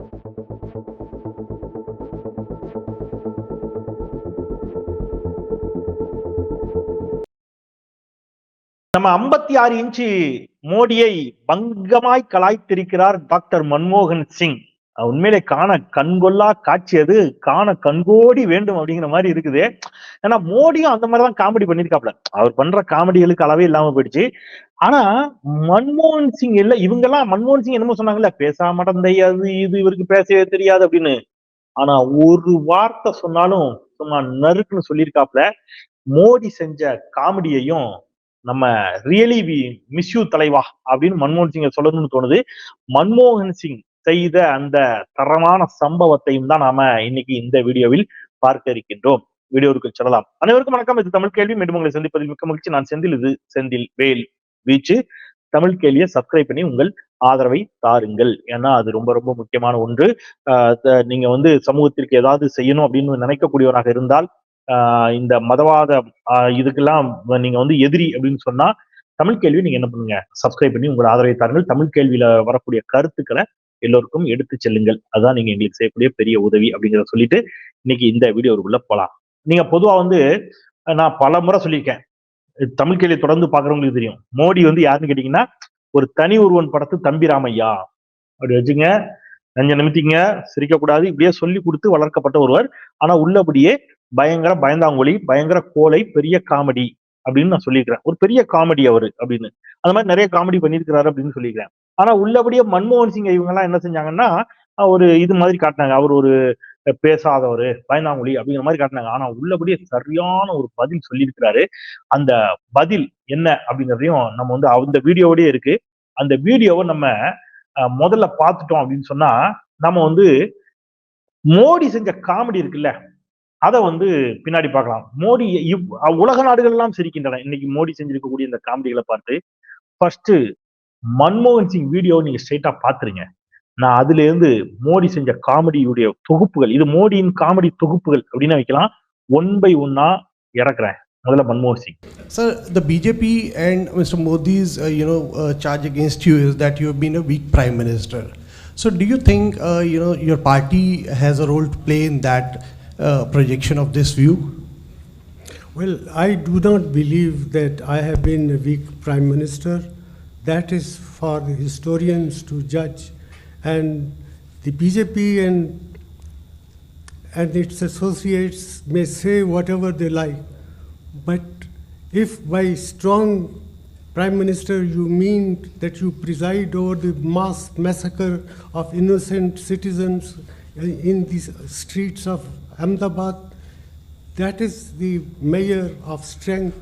நம்ம 56 இன்ச்சு மோடியை பங்கமாய் கலாய்த்திருக்கிறார் டாக்டர் மன்மோகன் சிங். உண்மையிலே காண கண்கொள்ளா காட்சி, அது காண கண்கோடி வேண்டும் அப்படிங்கிற மாதிரி இருக்குது. ஏன்னா மோடியும் அந்த மாதிரிதான் காமெடி பண்ணிருக்காப்ல. அவர் பண்ற காமெடிகளுக்கு அளவே இல்லாம போயிடுச்சு. ஆனா மன்மோகன் சிங் இல்ல, இவங்க எல்லாம் மன்மோகன் சிங் என்னமோ சொன்னாங்கல்ல, பேச மாட்டேன் அது இது இவருக்கு பேசவே தெரியாது அப்படின்னு. ஆனா ஒரு வார்த்தை சொன்னாலும் சும்மா நறுக்குன்னு சொல்லியிருக்காப்ல. மோடி செஞ்ச காமெடியையும் நம்ம ரியலி வி மிஸ் யூ தலைவா அப்படின்னு மன்மோகன் சிங்கை சொல்லணும்னு தோணுது. மன்மோகன் சிங் செய்த அந்த தரமான சம்பவத்தையும் தான் நாம இன்னைக்கு இந்த வீடியோவில் பார்க்க இருக்கின்றோம். வீடியோவுக்கு செல்லலாம். அனைவருக்கும் வணக்கம். இது தமிழ் கேள்வி. மீண்டும் உங்களை சந்திப்பதில் மிக்க மகிழ்ச்சி. நான் செந்தில். இது செந்தில் வேல் வீச்சு. தமிழ் கேள்வியை சப்ஸ்கிரைப் பண்ணி உங்கள் ஆதரவை தாருங்கள். ஏன்னா அது ரொம்ப ரொம்ப முக்கியமான ஒன்று. நீங்க சமூகத்திற்கு ஏதாவது செய்யணும் அப்படின்னு நினைக்கக்கூடியவராக இருந்தால், இந்த மதவாத இதுக்கெல்லாம் நீங்க எதிரி அப்படின்னு சொன்னா தமிழ் கேள்வி நீங்க என்ன பண்ணுங்க, சப்ஸ்கிரைப் பண்ணி உங்கள் ஆதரவை தாருங்கள். தமிழ் கேள்வியில வரக்கூடிய கருத்துக்களை எல்லோருக்கும் எடுத்து செல்லுங்கள். அதுதான் நீங்க எங்களுக்கு செய்யக்கூடிய பெரிய உதவி அப்படிங்கிறத சொல்லிட்டு இன்னைக்கு இந்த வீடியோக்குள்ள போலாம். நீங்க பொதுவா நான் பல முறை சொல்லியிருக்கேன், தமிழ் கேள்வி தொடர்ந்து பாக்குறவங்களுக்கு தெரியும். மோடி யாருன்னு கேட்டீங்கன்னா, ஒரு தனி ஒருவன் படத்து தம்பி ராமையா அப்படி வச்சுங்க, நஞ்ச நிமித்திங்க, சிரிக்கக்கூடாது, இப்படியே சொல்லி கொடுத்து வளர்க்கப்பட்ட ஒருவர். ஆனா உள்ளபடியே பயங்கர பயந்தாங்கொலி, பயங்கர கோலை, பெரிய காமெடி அப்படின்னு நான் சொல்லியிருக்கிறேன். ஒரு பெரிய காமெடி அவரு அப்படின்னு. அந்த மாதிரி நிறைய காமெடி பண்ணியிருக்கிறாரு அப்படின்னு சொல்லியிருக்கிறேன். ஆனா உள்ளபடியே மன்மோகன் சிங் இவங்க எல்லாம் என்ன செஞ்சாங்கன்னா, ஒரு இது மாதிரி காட்டினாங்க. அவர் ஒரு பேசாதவர், பயந்தாங்குழி அப்படிங்கிற மாதிரி காட்டினாங்க. ஆனா உள்ளபடியே சரியான ஒரு பதில் சொல்லியிருக்கிறாரு. அந்த பதில் என்ன அப்படிங்கிறதையும் நம்ம அந்த வீடியோவோடய இருக்கு. அந்த வீடியோவை நம்ம முதல்ல பார்த்துட்டோம் அப்படின்னு சொன்னா, நம்ம மோடி செஞ்ச காமெடி இருக்குல்ல, அதை பின்னாடி பார்க்கலாம். மோடி உலக நாடுகள் எல்லாம் சிரிக்கின்றன இன்னைக்கு மோடி செஞ்சிருக்கக்கூடிய இந்த காமெடிகளை பார்த்து. ஃபர்ஸ்ட் மன்மோகன் சிங் வீடியோ நீங்க ஸ்ட்ரைட்டா பாத்துருங்க. நான் அதுல இருந்து மோடி செஞ்ச காமெடியுடைய தொகுப்புகள், இது மோடியின் காமெடி தொகுப்புகள் அப்படின்னு வைக்கலாம், ஒன் பை ஒன்னா இறக்குறேன். முதல்ல மன்மோகன் Singh. Sir, the BJP and Mr. Modi's charge against you is that you have been a weak prime minister. So do you think your party has a role to play in that projection of this view? Well, I do not believe that I have been a weak prime minister. That is for the historians to judge, and the BJP and its associates may say whatever they like, but if by strong prime minister you mean that you preside over the mass massacre of innocent citizens in the streets of Ahmedabad, that is the measure of strength.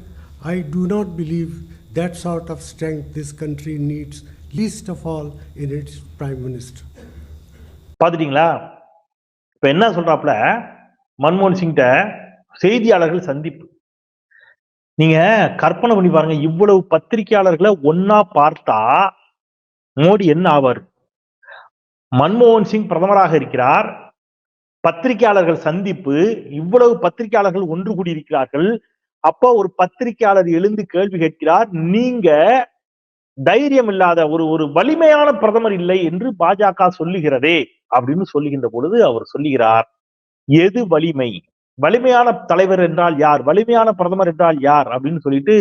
I do not believe that sort of strength this country needs, least of all in its prime minister. பாத்துட்டீங்களா? இப்ப என்ன சொல்றாப்ல மன்மோகன் சிங்கிட்ட, செய்தியாளர்கள் சந்திப்பு. நீங்க கற்பனை பண்ணி பாருங்க, இவ்வளவு பத்திரிகையாளர்களை ஒன்னா பார்த்தா மோடி என்ன ஆவார்? மன்மோகன் சிங் பிரதமராக இருக்கிறார், பத்திரிகையாளர்கள் சந்திப்பு, இவ்வளவு பத்திரிகையாளர்கள் ஒன்று கூடியிருக்கிறார்கள். அப்போ ஒரு பத்திரிகையாளர் எழுந்து கேள்வி கேட்கிறார், நீங்க தைரியம் இல்லாத ஒரு வலிமையான பிரதமர் இல்லை என்று பாஜக சொல்லுகிறதே அப்படின்னு சொல்லுகின்ற பொழுது அவர் சொல்லுகிறார், எது வலிமை? வலிமையான தலைவர் என்றால் யார்? வலிமையான பிரதமர் என்றால் யார் அப்படின்னு சொல்லிட்டு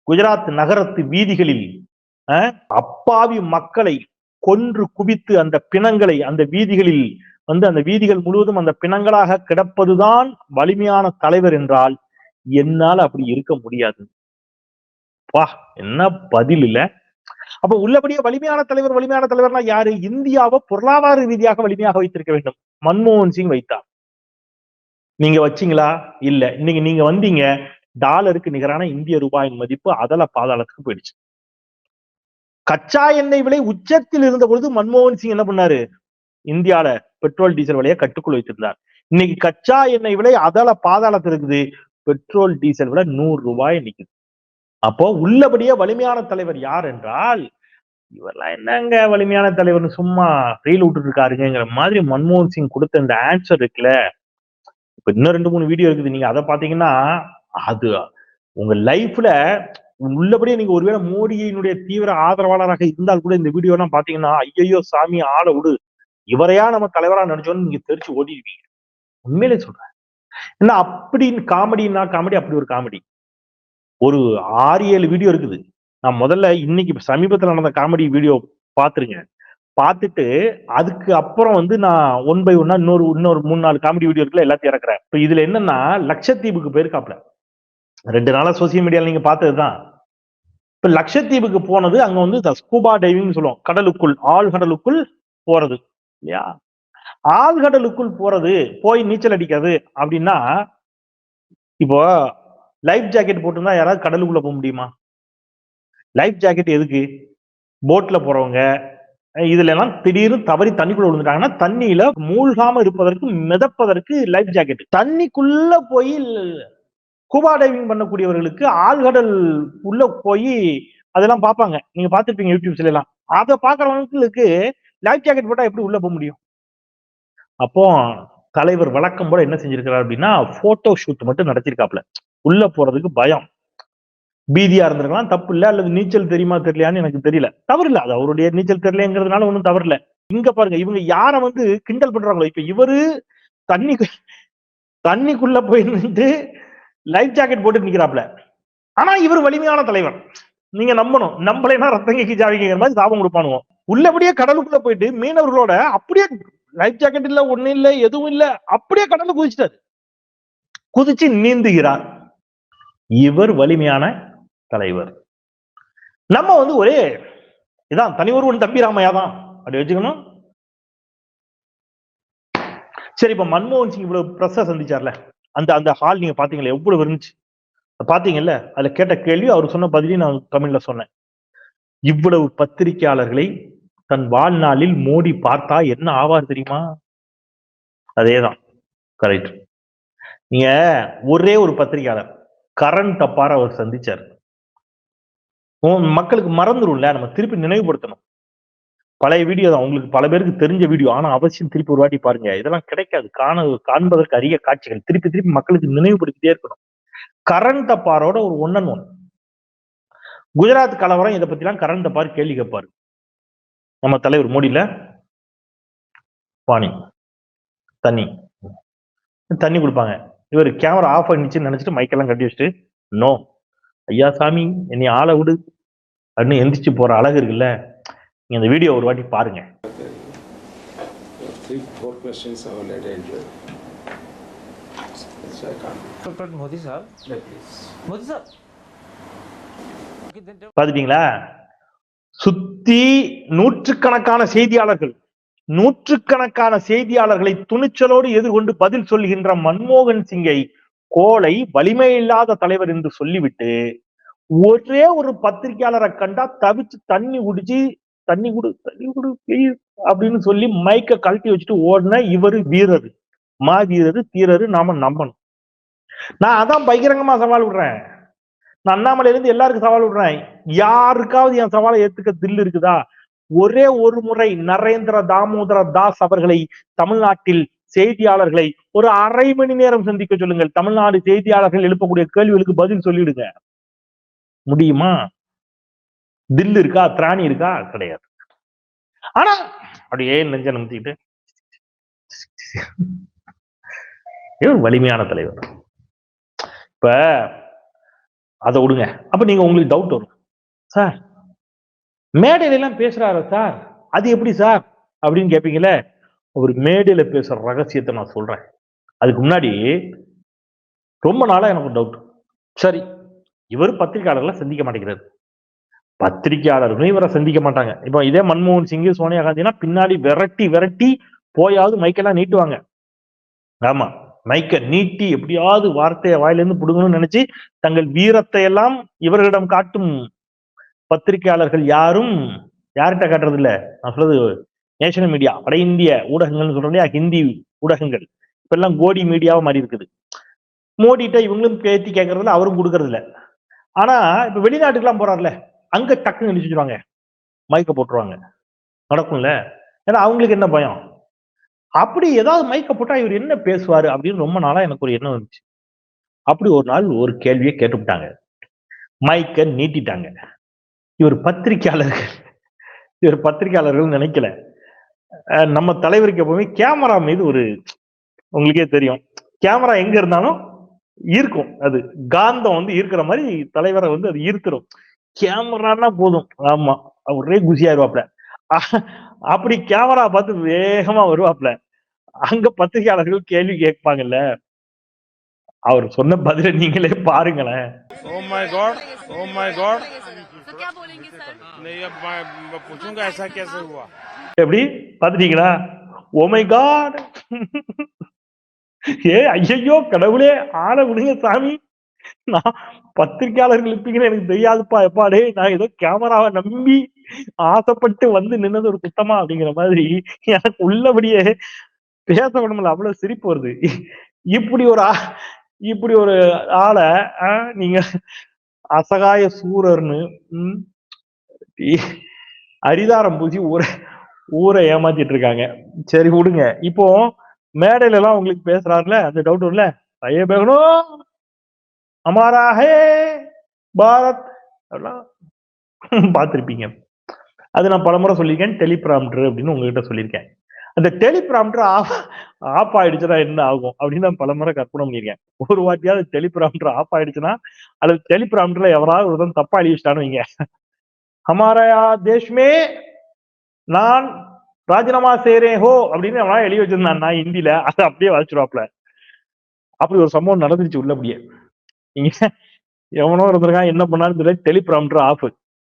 குஜராத் நகரத்து வீதிகளில் அப்பாவி மக்களை கொன்று குவித்து அந்த பிணங்களை அந்த வீதிகளில் அந்த வீதிகள் முழுவதும் அந்த பிணங்களாக கிடப்பதுதான் வலிமையான தலைவர் என்றால் என்னால் அப்படி இருக்க முடியாது. வா, என்ன பதில் இல்ல? அப்ப உள்ளபடியே வலிமையான தலைவர்னா யாரு? இந்தியாவை பொருளாதார ரீதியாக வலிமையாக வைத்திருக்க வேண்டும். மன்மோகன் சிங் வைத்தார். நீங்க வச்சீங்களா? இல்ல. இன்னைக்கு நீங்க வந்தீங்க, டாலருக்கு நிகரான இந்திய ரூபாயின் மதிப்பு அதல பாதாளத்துக்கு போயிடுச்சு. கச்சா எண்ணெய் விலை உச்சத்தில் இருந்த பொழுது மன்மோகன் சிங் என்ன பண்ணாரு? இந்தியால பெட்ரோல் டீசல் விலையை கட்டுக்குள் வைத்திருந்தார். இன்னைக்கு கச்சா எண்ணெய் விலை அதல பாதாளத்தில் இருக்குது, பெட்ரோல் டீசல் விலை 100 ரூபாய் நிக்குது. அப்போ உள்ளபடியே வலிமையான தலைவர் யார் என்றால், இவரெல்லாம் என்னங்க வலிமையான தலைவர்னு சும்மா ரீல் விட்டுட்டு இருக்காருங்கிற மாதிரி மன்மோகன் சிங் கொடுத்த இந்த ஆன்சர் இருக்குல்ல. இப்ப இன்னும் 2-3 வீடியோ இருக்குது, நீங்க அதை பாத்தீங்கன்னா அது உங்க லைஃப்ல உள்ளபடியே நீங்க ஒருவேளை மோடியினுடைய தீவிர ஆதரவாளராக இருந்தால் கூட இந்த வீடியோ எல்லாம் பாத்தீங்கன்னா ஐயோ சாமி ஆளை விடு, இவரையா நம்ம தலைவரா நினைச்சோன்னு நீங்க தெரிச்சு ஓடிடுவீங்க. உண்மையிலே சொல்றேன். என்ன அப்படின்னு காமெடினா காமெடி, அப்படி ஒரு காமெடி. ஒரு 6-7 வீடியோ இருக்குது. நான் முதல்ல இன்னைக்கு சமீபத்துல நடந்த காமெடி வீடியோ பாத்துருங்க. பார்த்துட்டு அதுக்கு அப்புறம் வந்து நான் ஒன் பை ஒன்னா இன்னொரு 3-4 காமெடி வீடியோ இருக்குல்ல, எல்லாத்தையும் இறக்குறேன். இப்ப இதுல என்னன்னா லட்சத்தீவுக்கு போயிருக்காப்ல. 2 நாளா சோசியல் மீடியால நீங்க பார்த்ததுதான். இப்ப லட்சத்தீவுக்கு போனது அங்க வந்து ஸ்கூபா டைவிங் சொல்லுவோம், கடலுக்குள் ஆழ்கடலுக்குள் போறது இல்லையா. ஆழ்கடலுக்குள் போறது, போய் நீச்சல் அடிக்கிறது அப்படின்னா, இப்போ லைஃப் ஜாக்கெட் போட்டுருந்தா யாராவது கடலுக்குள்ள போக முடியுமா? லைஃப் ஜாக்கெட் எதுக்கு? போட்ல போறவங்க இதுல எல்லாம் திடீர்னு தவறி தண்ணிக்குள்ள விழுந்துட்டாங்கன்னா தண்ணியில மூழ்காம இருப்பதற்கு, மிதப்பதற்கு லைஃப் ஜாக்கெட். தண்ணிக்குள்ள போய் ஸ்கூபா டைவிங் பண்ணக்கூடியவர்களுக்கு ஆழ்கடல் உள்ள போய் அதெல்லாம் பார்ப்பாங்க. நீங்க பார்த்திருப்பீங்க யூடியூப்ஸ்ல எல்லாம். அதை பார்க்கறவங்களுக்கு லைஃப் ஜாக்கெட் போட்டா எப்படி உள்ள போக முடியும்? அப்போ தலைவர் வழக்கம் போல என்ன செஞ்சிருக்கிறார் அப்படின்னா, போட்டோ ஷூட் மட்டும் நடத்திருக்காப்ல. உள்ள போறதுக்கு பயம், பீதியா இருந்திருக்கலாம், தப்பு இல்ல. அல்லது நீச்சல் தெரியுமா தெரியலையான்னு எனக்கு தெரியல, தவறு இல்ல. அது அவருடைய நீச்சல் தெரியலங்கிறதுனால ஒன்றும் தவறு இல்ல. இங்க பாருங்க, இவங்க யார வந்து கிண்டல் பண்றாங்களோ, இப்ப இவரு தண்ணிக்குள்ள போய் நின்று லைஃப் ஜாக்கெட் போட்டு நிக்கிறாப்ல. ஆனா இவர் வலிமையான தலைவர், நீங்க நம்பணும். நம்பலைன்னா ரத்தங்கிக்கு ஜாவிங்கிற மாதிரி சாபம் கொடுப்பானுவோம். உள்ளபடியே கடலுக்குள்ள போயிட்டு மீனவர்களோட அப்படியே லைஃப் ஜாக்கெட் இல்ல, ஒண்ணு இல்ல, எதுவும் இல்ல, அப்படியே கடல்ல குதிச்சிட்டாரு. குதிச்சு நீந்துகிறார். இவர் வலிமையான தலைவர். நம்ம வந்து ஒரே இதான் தனி ஒருவன் தம்பி ராமையா தான் அப்படி வச்சுக்கணும். சரி, இப்ப மன்மோகன் சிங் இவ்வளவு பிரஸ் சந்திச்சார்ல, அந்த அந்த ஹால் நீங்க பாத்தீங்களா, எவ்வளவு இருந்துச்சு பாத்தீங்கல்ல. அதுல கேட்ட கேள்வி, அவர் சொன்ன பதிலையும் நான் தமிழ்ல சொன்னேன். இவ்வளவு பத்திரிகையாளர்களை தன் வாழ்நாளில் மோடி பார்த்தா என்ன ஆவார் தெரியுமா? அதேதான், கரெக்ட். நீங்க ஒரே ஒரு பத்திரிகையாளர் கரண் தப்பார அவர் சந்திச்சார். மக்களுக்கு மறந்துடும்ல, நம்ம திருப்பி நினைவுபடுத்தணும். பழைய வீடியோ தான், உங்களுக்கு பல பேருக்கு தெரிஞ்ச வீடியோ. ஆனா அவசியம் திருப்பி ஒரு வாட்டி பாருங்க. இதெல்லாம் கிடைக்காது, காண்பதற்கு அரிய காட்சிகள். திருப்பி திருப்பி மக்களுக்கு நினைவுபடுத்திட்டே இருக்கணும். கரண் தப்பாரோட ஒரு 1-on-1 குஜராத் கலவரம், இதை பத்தி எல்லாம் கரண் தப்பார் கேள்வி கேட்பாரு. நம்ம தலைவர் மோடியில பானி தண்ணி கொடுப்பாங்க. இவர் கேமரா ஆஃப் பண்ணிச்சுன்னு நினைச்சிட்டு மைக்கெல்லாம் கட்டி வச்சுட்டு, நோ ஐயா சாமி என்னை ஆளை விடு அப்படின்னு எந்திரிச்சு போற அழகு இருக்குல்ல. நீங்க இந்த வீடியோ ஒரு வாட்டி பாருங்க. 3-4 questions I will attend you. So I can't. Dr. Modi sir. Yeah, please. Modi sir. Okay, then. பாத்துட்டீங்களா? சுத்தி நூற்றுக்கணக்கான செய்தியாளர்களை துணிச்சலோடு எதிர்கொண்டு பதில் சொல்கின்ற மன்மோகன் சிங்கை கோலை வலிமை இல்லாத தலைவர் என்று சொல்லிவிட்டு, ஒரே ஒரு பத்திரிகையாளரை கண்டா தவிச்சு தண்ணி குடிச்சு தண்ணி குடு அப்படின்னு சொல்லி மைக்க கழட்டி வச்சுட்டு ஓடின இவரு வீரர், மாவீரரு, தீரரு, நாம நம்பணும். நான் அதான் பகிரங்கமா சவால் விடுறேன். நான் அண்ணாமலையில இருந்து எல்லாருக்கும் சவால் விடுறேன். யாருக்காவது என் சவாலை ஏத்துக்க தில் இருக்குதா? ஒரே ஒரு முறை நரேந்திர தாமோதர தாஸ் அவர்களை, தமிழ்நாட்டில் செய்தியாளர்களை ஒரு அரை மணி நேரம் சந்திக்க சொல்லுங்கள். தமிழ்நாடு செய்தியாளர்கள் எழுப்பக்கூடிய கேள்விகளுக்கு பதில் சொல்லிடுங்க. முடியுமா? தில் இருக்கா? திராணி இருக்கா? கிடையாது. ஆனா அப்படியே நெஞ்ச நிமித்திட்டு வலிமையான தலைவர். இப்ப அதை விடுங்க. அப்ப நீங்க உங்களுக்கு டவுட் வரும், சார் மேடையில எல்லாம் பேசுறாரு சார், அது எப்படி சார் அப்படின்னு கேட்பீங்களே. ஒரு மேடையில பேசுற ரகசியத்தை நான் சொல்றேன். அதுக்கு முன்னாடி ரொம்ப நாளா எனக்கு டவுட். சரி, இவர் பத்திரிகையாளர்களை சந்திக்க மாட்டேங்கிறாரு, பத்திரிகையாளர்களும் இவரை சந்திக்க மாட்டாங்க. இப்போ இதே மன்மோகன் சிங், சோனியா காந்தினா பின்னாடி விரட்டி போயாவது மைக்கெல்லாம் நீட்டுவாங்க. ஆமா, மைக்க நீட்டி எப்படியாவது வார்த்தையை வாயிலிருந்து புடுங்கணும்னு நினைச்சு தங்கள் வீரத்தை எல்லாம் இவர்களிடம் காட்டும் பத்திரிகையாளர்கள் யாரும் யார்கிட்ட காட்டுறது இல்ல. நான் சொல்றது நேஷனல் மீடியா, வட இந்திய ஊடகங்கள்னு சொல்றோம் இல்லையா, ஹிந்தி ஊடகங்கள் இப்ப எல்லாம் கோடி மீடியாவா மாறி இருக்குது. மோடிட்ட இவங்களும் பேத்தி கேட்கறதுல அவரும் கொடுக்கறது இல்ல. ஆனா இப்ப வெளிநாட்டுக்கெல்லாம் போறாருல, அங்க டக்குன்னு நினைச்சுருவாங்க, மைக்க போட்டுருவாங்க, நடக்கும்ல. ஏன்னா அவங்களுக்கு என்ன பயம், அப்படி ஏதாவது மைக்க போட்டா இவர் என்ன பேசுவாரு அப்படின்னு ரொம்ப நாளா எனக்கு ஒரு எண்ணம் வந்துச்சு. அப்படி ஒரு நாள் ஒரு கேள்வியை கேட்டுவிட்டாங்க. மைக்க நீட்டிட்டாங்க. இவர் பத்திரிக்கையாளர்கள் நினைக்கல. நம்ம தலைவருக்கு எப்பவுமே கேமரா மீது ஒரு, உங்களுக்கே தெரியும், கேமரா எங்க இருந்தாலும் ஈர்க்கும். அது காந்தம் வந்து ஈர்க்கிற மாதிரி தலைவரை வந்து அது ஈர்த்துரும். கேமரான்னா போதும், ஆமா ஒரே குசியாயிருவாப்ல. அப்படி கேமரா பார்த்து வேகமா வருவாப்ல. அங்க பத்திரிகையாளர்கள் கேள்வி கேட்பாங்கல்ல, அவர் சொன்ன பதில நீங்களே பாருங்களேன். Oh my God, oh my God. तो क्या बोलेंगे सर? नहीं अब मैं पूछूंगा ऐसा कैसे हुआ. எப்படி பாத்துட்டீங்களா? ஓ மை காட், ஏ ஐயோ கடவுளே, ஆள விடுங்க சாமி, நான் பத்திரிகையாளர்கள் இருப்பீங்கன்னு எனக்கு தெரியாதுப்பா, எப்பாடே நான் ஏதோ கேமராவை நம்பி ஆசைப்பட்டு வந்து நின்னது ஒரு குத்தமா அப்படிங்கிற மாதிரி எனக்கு உள்ளபடியே பேச விடல, அவ்வளவு சிரிப்பு வருது. இப்படி ஒரு ஆளை நீங்க அசகாய சூரர்னு அரிதாரம் பூசி ஊரை ஏமாத்திட்டு இருக்காங்க. சரி விடுங்க. இப்போ மேடையில எல்லாம் உங்களுக்கு பேசுறாருல, அந்த டவுட் இல்ல, ஐயே பேகணும் அமாரா ஹே பாரத் அப்படிலாம் பார்த்திருப்பீங்க. அது நான் பலமுறை சொல்லியிருக்கேன், டெலிபிராம்டர் அப்படின்னு உங்ககிட்ட சொல்லியிருக்கேன். அந்த டெலிபிராம்டர் ஆஃப் ஆயிடுச்சுன்னா என்ன ஆகும் அப்படின்னு நான் பலமுறை கற்பனை பண்ணியிருக்கேன். ஒரு வாட்டியாவது டெலிபிராம்டர் ஆஃப் ஆயிடுச்சுன்னா, அல்லது டெலிபிராம்டர்ல எவராவது ஒருத்தன் தப்பா எழுதி வச்சுட்டான்னு வைங்க, ஹமாரா தேஷ்மே நான் ராஜினாமா செய்றேன் ஹோ அப்படின்னு எவனா எழுதி வச்சிருந்தான் நான் ஹிந்தியில, அதை அப்படியே வச்சிருவாப்ல. அப்படி ஒரு சம்பவம் நடந்துருச்சு உள்ளபடியே. நீங்க எவனோ இருந்திருக்கான், என்ன பண்ணாலும் தெரியல, டெலிபிராம்டர் ஆஃப்.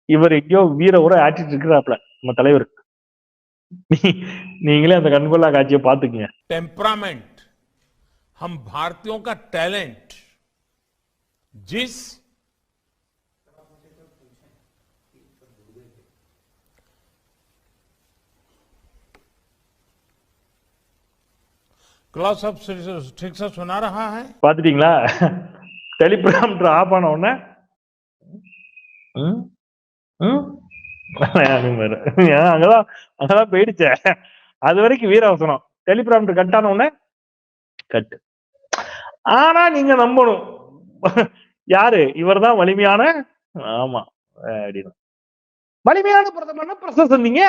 இவர் எங்கேயோ வீர உர ஆட்டிட்டு இருக்கிறாப்ல நம்ம தலைவர். நீங்களே அந்த கண்கொள்ளா காட்சியை பாத்துக்கங்க. टेम्परामेंट, हम भारतीयों का टैलेंट, जिस क्लास ऑफ ठीक से सुना रहा है. பாத்துட்டீங்களா? டெலிபிராம்டர் ஆஃப் ஆன உடனே அங்கதான் போயிடுச்சே. அது வரைக்கும் வீரவசனம். டெலிபிராம்டர் கட் ஆன உடனே கட்டு. ஆனா நீங்க நம்பணும், யாரு இவர் தான் வலிமையான, ஆமா அப்படின்னு வலிமையான பிரதமர்னா பிரஸ் சொன்னீங்க,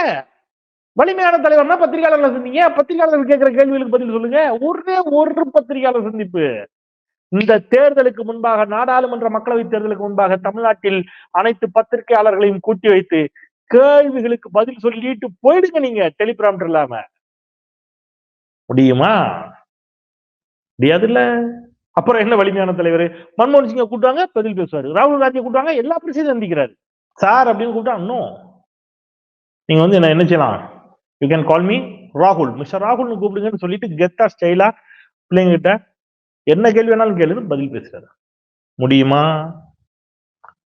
வலிமையான தலைவர்னா பத்திரிகையாளர்கள் சந்திங்க, பத்திரிகையாளர்கள் கேட்கிற கேள்விகளுக்கு பதில் சொல்லுங்க. ஒரு பத்திரிகையாளர் சந்திப்பு இந்த தேர்தலுக்கு முன்பாக, நாடாளுமன்ற மக்களவை தேர்தலுக்கு முன்பாக தமிழ்நாட்டில் அனைத்து பத்திரிகையாளர்களையும் கூட்டி வைத்து கேள்விகளுக்கு பதில் சொல்லிட்டு போயிடுங்க. நீங்க டெலிபிராம்டர் இல்லாம முடியுமா? முடியாதுல்ல. அப்புறம் என்ன வலிமையான தலைவர்? மன்மோகன் சிங்கை கூட்டாங்க, பதில் பேசுவாரு. ராகுல் காந்தியை கூட்டாங்க, எல்லா பிரச்சனையும் சந்திக்கிறாரு. சார் அப்படின்னு கூப்பிட்டா இன்னும் நீங்க வந்து என்ன செய்யலாம், யூ கேன் கால் மீ ராகுல், மிஸ்டர் ராகுல்னு கூப்பிடுங்கன்னு சொல்லிட்டு கெத்தா ஸ்டைலா பிள்ளைங்கிட்ட என்ன கேள்வி வேணாலும் கேளு, பதில் பேசுறாரு. முடியுமா?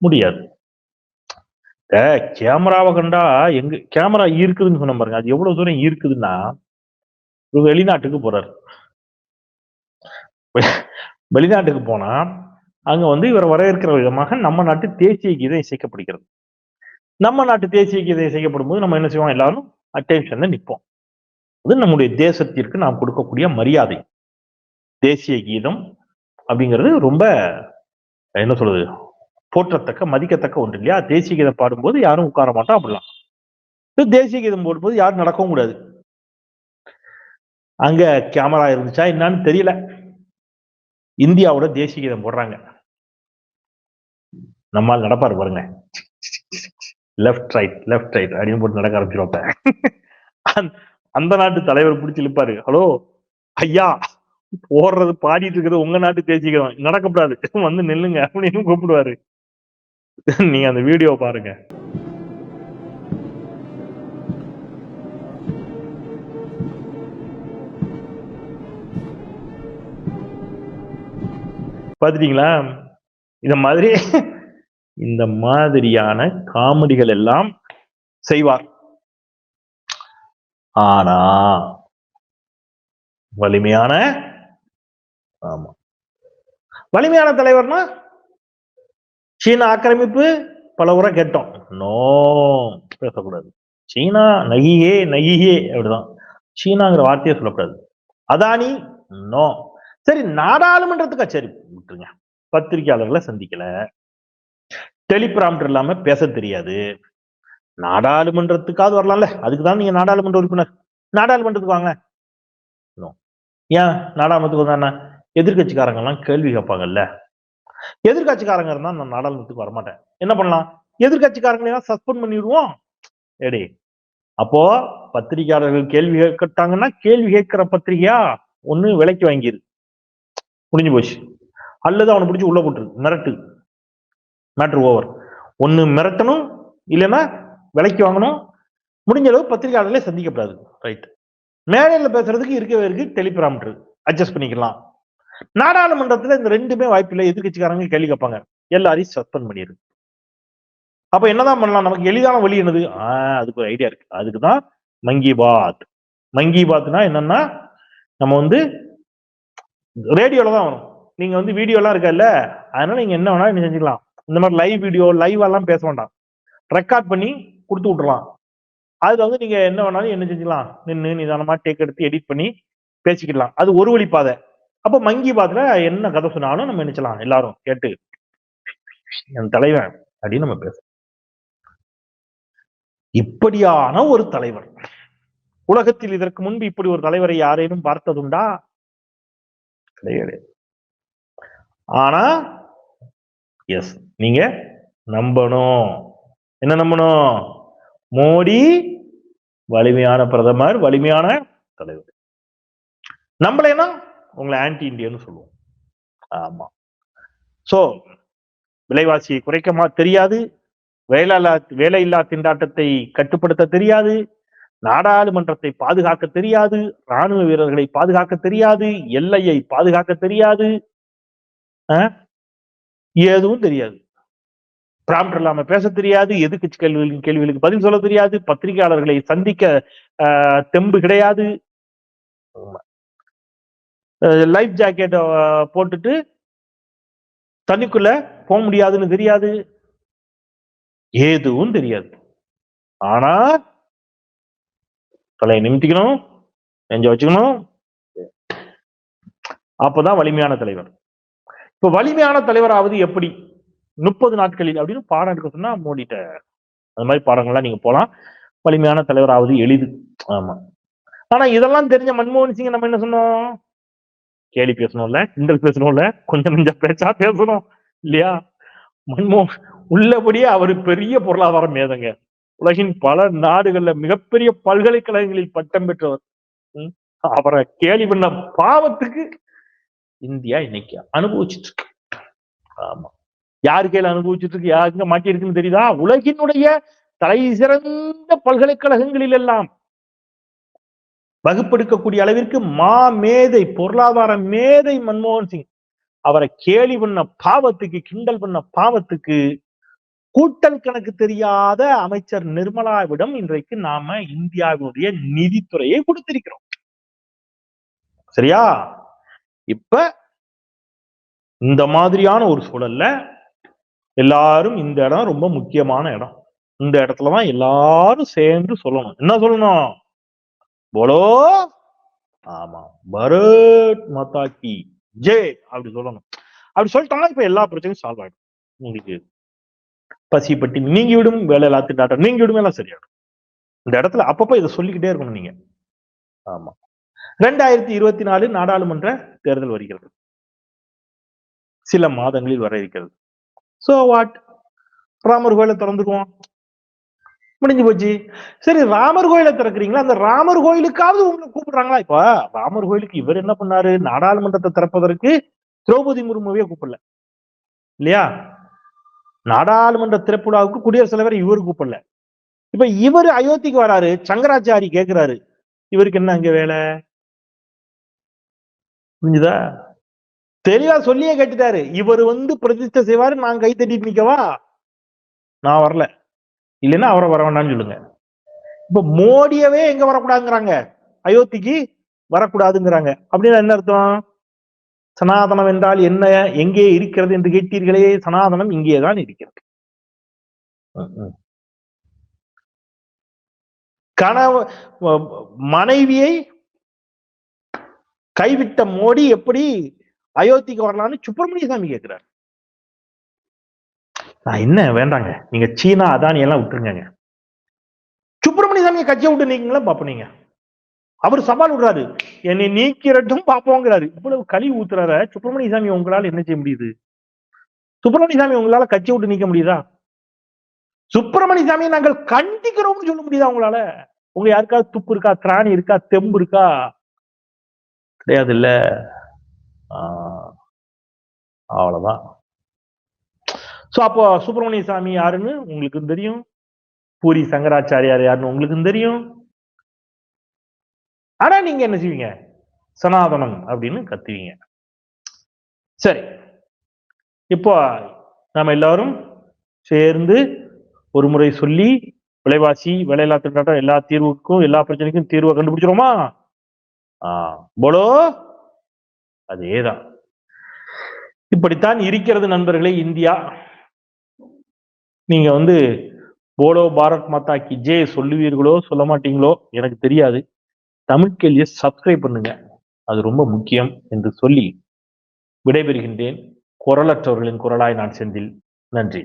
முடியாது. கேமராவை கண்டா எங்க கேமரா ஈர்க்குதுன்னு சொன்ன பாருங்க, அது எவ்வளவு தூரம் ஈர்க்குதுன்னா, வெளிநாட்டுக்கு போறாரு. வெளிநாட்டுக்கு போனா அங்க வந்து இவர் வரவேற்கிற விதமாக நம்ம நாட்டு தேசிய கீதம் இசைக்கப்படுகிறது. நம்ம நாட்டு தேசிய கீதம் இசைக்கப்படும் போது நம்ம என்ன செய்வோம், எல்லாரும் அட்டென்ஷன்ல நிற்போம். அது நம்முடைய தேசத்திற்கு நாம் கொடுக்கக்கூடிய மரியாதை. தேசிய கீதம் அப்படிங்கிறது ரொம்ப என்ன சொல்றது, போற்றத்தக்க மதிக்கத்தக்க ஒன்று இல்லையா? தேசிய கீதம் பாடும்போது யாரும் உட்கார மாட்டோம். அப்படிலாம் தேசிய கீதம் போடும்போது யாரும் நடக்கவும் கூடாது. அங்க கேமரா இருந்துச்சா என்னன்னு தெரியல, இந்தியாவோட தேசிய கீதம் போடுறாங்க. நம்மால் நடப்பாரு பாருங்க, லெஃப்ட் ரைட் அப்படின்னு போட்டு நடக்க ஆரம்பிச்சிருவாப்ப. அந்த நாட்டு தலைவர் பிடிச்சி இழுப்பாரு, ஹலோ ஐயா, போடுறது பாடிட்டு இருக்கிறது உங்க நாட்டு தேசிய கீதம், நடக்கப்படாது, வந்து நில்லுங்க அப்படின்னு கூப்பிடுவாரு. நீங்க அந்த வீடியோ பாருங்க. பாத்துட்டீங்களா? இந்த மாதிரியான காமெடிகள் எல்லாம் செய்வார். ஆனா வலிமையான, ஆமா வலிமையான தலைவர்னா சீனா ஆக்கிரமிப்பு பல உரை கேட்டோம், நோ பேசக்கூடாது. சீனா நகியே அப்படிதான், சீனாங்கிற வார்த்தையே சொல்லக்கூடாது. அதானி நோ. சரி, நாடாளுமன்றத்துக்கு சரி விட்டுருங்க, பத்திரிகையாளர்களை சந்திக்கல, டெலிபிராம்டர் இல்லாம பேச தெரியாது. நாடாளுமன்றத்துக்காவது வரலாம்ல, அதுக்குதான் நீங்க நாடாளுமன்ற உறுப்பினர். நாடாளுமன்றத்துக்கு வாங்க. ஏன் நாடாளுமன்றத்துக்கு வந்தா எதிர்கட்சிக்காரங்க எல்லாம் கேள்வி கேட்பாங்கல்ல. எதிர்கட்சிக்காரங்க இருந்தா நான் நாடாளுமன்றத்துக்கு வரமாட்டேன். என்ன பண்ணலாம்? எதிர்கட்சிக்காரங்களை சஸ்பெண்ட் பண்ணிடுவோம். ஏடி அப்போ பத்திரிகையாளர்கள் கேள்வி கேட்டாங்கன்னா கேள்வி கேட்கிற பத்திரிகையா ஒண்ணு விலைக்கு வாங்கிரு, முடிஞ்சு போச்சு. அல்லது அவனை பிடிச்சி உள்ள போட்டுரு, மிரட்டு, மேட்ரு ஓவர். ஒண்ணு மிரட்டணும், இல்லைன்னா விலைக்கு வாங்கணும். முடிஞ்ச அளவு பத்திரிகையாளர்களே சந்திக்கப்படாது. ரைட். மேடையில் பேசுறதுக்கு இருக்கவே இருக்கு டெலிபிராம்டர், அட்ஜஸ்ட் பண்ணிக்கலாம். நாடாளுமன்றத்துல இந்த ரெண்டுமே வாய்ப்பில்லை. எதிர்கட்சிக்காரங்க கேள்வி கேட்பாங்க, எல்லாரையும் சஸ்பெண்ட் பண்ணிடு. அப்ப என்னதான் பண்ணலாம்? நமக்கு எளிதான வழி என்னது? அதுக்கு ஒரு ஐடியா இருக்கு. அதுக்குதான் மங்கி பாத். மங்கி பாத்னா என்னன்னா, நம்ம வந்து ரேடியோல தான் வரும். நீங்க வந்து வீடியோ எல்லாம் இருக்கல்ல, அதனால நீங்க என்ன வேணாலும் செஞ்சுக்கலாம். இந்த மாதிரி லைவ் வீடியோ லைவ் எல்லாம் பேச வேண்டாம், ரெக்கார்ட் பண்ணி கொடுத்து விட்டுறலாம். அதுல வந்து நீங்க என்ன வேணாலும் என்ன செஞ்சுக்கலாம், நின்று நிதானமா டேக் எடுத்து எடிட் பண்ணி பேசிக்கலாம். அது ஒரு வழி பாதை. அப்ப மங்கி பாத்துல என்ன கதை சொன்னாலும் நம்ம நினைச்சலாம், எல்லாரும் கேட்டு என் தலைவன் அப்படின்னு நம்ம பேச. இப்படியான ஒரு தலைவர் உலகத்தில் இதற்கு முன்பு இப்படி ஒரு தலைவரை யாரேனும் பார்த்ததுண்டா? கிடையாது. ஆனா எஸ், நீங்க நம்பணும். என்ன நம்பணும்? மோடி வலிமையான பிரதமர், வலிமையான தலைவர். நம்பலைன்னா உங்களை ஆன்டி இந்தியன்னு சொல்லுவோம். ஆமா. சோ விலைவாசியை குறைக்கமா தெரியாது, வேலையில்லா திண்டாட்டத்தை கட்டுப்படுத்த தெரியாது, நாடாளுமன்றத்தை பாதுகாக்க தெரியாது, ராணுவ வீரர்களை பாதுகாக்க தெரியாது, எல்லையை பாதுகாக்க தெரியாது, எதுவும் தெரியாது. பிராம்டர் இல்லாம பேச தெரியாது, எதிர்கட்சி கேள்விகளுக்கு பதில் சொல்ல தெரியாது, பத்திரிகையாளர்களை சந்திக்க தெம்பு கிடையாது, லைஃப் ஜாக்கெட் போட்டுட்டு தண்ணிக்குள்ள போக முடியாதுன்னு தெரியாது, எதுவும் தெரியாது. ஆனா தலையை நிமித்திக்கணும், நெஞ்ச வச்சுக்கணும். அப்பதான் வலிமையான தலைவர். இப்ப வலிமையான தலைவராவது எப்படி? 30 நாட்களில் அப்படின்னு பாடம் எடுக்க சொன்னா மோடிட்ட அந்த மாதிரி பாடங்கள்லாம் நீங்க போலாம். வலிமையான தலைவராவது எளிது. ஆமா. ஆனா இதெல்லாம் தெரிஞ்ச மன்மோகன் சிங் நம்ம என்ன சொன்னோம்? கேலி பேசணும்ல, கிண்டல் பேசணும்ல, கொஞ்சம் கொஞ்சம் பேச்சா பேசணும் இல்லையா? மன்மோகன் உள்ளபடியே அவரு பெரிய பொருளாதார மேதங்க. உலகின் பல நாடுகள்ல மிகப்பெரிய பல்கலைக்கழகங்களில் பட்டம் பெற்றவர். அவரை கேலி பண்ண பாவத்துக்கு இந்தியா இன்னைக்கு அனுபவிச்சுட்டு இருக்கு. ஆமா. யாரு கையில அனுபவிச்சுட்டு இருக்கு, யாருங்க மாட்டி இருக்குன்னு தெரியுதா? உலகினுடைய தலை சிறந்த பல்கலைக்கழகங்களில் எல்லாம் வகுப்பெடுக்கக்கூடிய அளவிற்கு மேதை, பொருளாதார மேதை மன்மோகன் சிங். அவரை கேலி பண்ண பாவத்துக்கு, கிண்டல் பண்ண பாவத்துக்கு கூட்டல் கணக்கு தெரியாத அமைச்சர் நிர்மலாவிடம் இன்றைக்கு நாம இந்தியாவினுடைய நிதித்துறையை கொடுத்திருக்கிறோம். சரியா? இப்ப இந்த மாதிரியான ஒரு சூழல்ல எல்லாரும் இந்த இடம் ரொம்ப முக்கியமான இடம். இந்த இடத்துலதான் எல்லாரும் சேர்ந்து சொல்லணும். என்ன சொல்லணும்? போலோ ஆமா பரத் மாதா கி ஜெய் அப்படி சொல்லணும். அப்படி சொல்லிட்டாங்கன்னா இப்ப எல்லா பிரச்சனையும் சால்வ் ஆயிடும். உங்களுக்கு பசி பட்டி நீங்கி விடும், வேலை இல்லா திண்டாட்டம் நீங்கி விடும், எல்லாம் சரியாயிடும். இந்த இடத்துல அப்பப்ப இதை சொல்லிக்கிட்டே இருக்கணும் நீங்க. ஆமா. 2024 நாடாளுமன்ற தேர்தல் வருகிறது, சில மாதங்களில் வர இருக்கிறது. So what? ராமர் கோயிலை திறந்துக்குவோம், முடிஞ்சு போச்சு. சரி, ராமர் கோயிலை திறக்கிறீங்களா? அந்த ராமர் கோயிலுக்காவது உங்களை கூப்பிடுறாங்களா? இப்ப ராமர் கோயிலுக்கு இவர் என்ன பண்ணாரு? நாடாளுமன்றத்தை திறப்பதற்கு திரௌபதி முர்முவே கூப்பிடல இல்லையா? நாடாளுமன்ற திறப்பு விழாவுக்கு குடியரசுத் தலைவர் இவரு கூப்பிடல. இப்ப இவரு அயோத்திக்கு வராரு, சங்கராச்சாரி கேட்கிறாரு, இவருக்கு என்ன அங்க வேலை? புரிஞ்சுதா? தெளிவா சொல்லியே கேட்டுட்டாரு. இவர் வந்து பிரதிஷ்டை செய்வாரு, நான் கை தட்டி நிக்கவா? நான் வரல, இல்லைன்னா அவரை வர வேண்டாம்னு சொல்லுங்க. இப்ப மோடியவே எங்க வரக்கூடாதுங்கிறாங்க, அயோத்திக்கு வரக்கூடாதுங்கிறாங்க. அப்படின்னா என்ன அர்த்தம்? சனாதனம் என்றால் என்ன, எங்கே இருக்கிறது என்று கேட்டீர்களே, சனாதனம் இங்கேதான் இருக்கிறது. மனைவியை கைவிட்ட மோடி எப்படி அயோத்திக்கு வரலாம்னு சுப்பிரமணிய சாமி கேட்கிறார். நான் என்ன வேண்டாங்க, நீங்க சீனா அதானி எல்லாம் விட்டுருங்க. சுப்பிரமணிய சாமியை கட்சியை விட்டு நீங்களா பாப்போம். நீங்க அவர் சவால் விடுறாரு, என்னை நீக்கிறட்டும் பாப்போங்கிறாரு. இவ்வளவு கழி ஊத்துறார சுப்பிரமணிய சாமி உங்களால என்ன செய்ய முடியுது? சுப்பிரமணிய சாமி உங்களால கட்சியை விட்டு நீக்க முடியுதா? சுப்பிரமணிய சாமியை நாங்கள் கண்டிக்கிறோம்னு சொல்ல முடியுதா உங்களால? உங்க யாருக்காவது துப்பு இருக்கா, திராணி இருக்கா, தெம்பு இருக்கா? கிடையாது இல்ல. அவ்வளவுதான். சோ அப்போ சுப்பிரமணிய சாமி யாருன்னு உங்களுக்கு தெரியும், பூரி சங்கராச்சாரியார் யாருன்னு உங்களுக்கு தெரியும். ஆனா நீங்க என்ன செய்வீங்க? சனாதனம் அப்படின்னு கத்துவீங்க. சரி, இப்போ நாம எல்லாரும் சேர்ந்து ஒரு முறை சொல்லி விலைவாசி, வேலையில்லா திண்டாட்டம், எல்லா தீர்வுக்கும், எல்லா பிரச்சனைக்கும் தீர்வை கண்டுபிடிச்சிருமா? போலோ, அதேதான். இப்படித்தான் இருக்கிறது நண்பர்களே இந்தியா. நீங்க போலோ பாரத் மாதா கி ஜெய் சொல்லுவீர்களோ சொல்ல மாட்டீங்களோ எனக்கு தெரியாது. தமிழ் கேள்வியை சப்ஸ்கிரைப் பண்ணுங்க, அது ரொம்ப முக்கியம் என்று சொல்லி விடைபெறுகின்றேன். குரலற்றவர்களின் குரலாய் நான் செந்தில். நன்றி.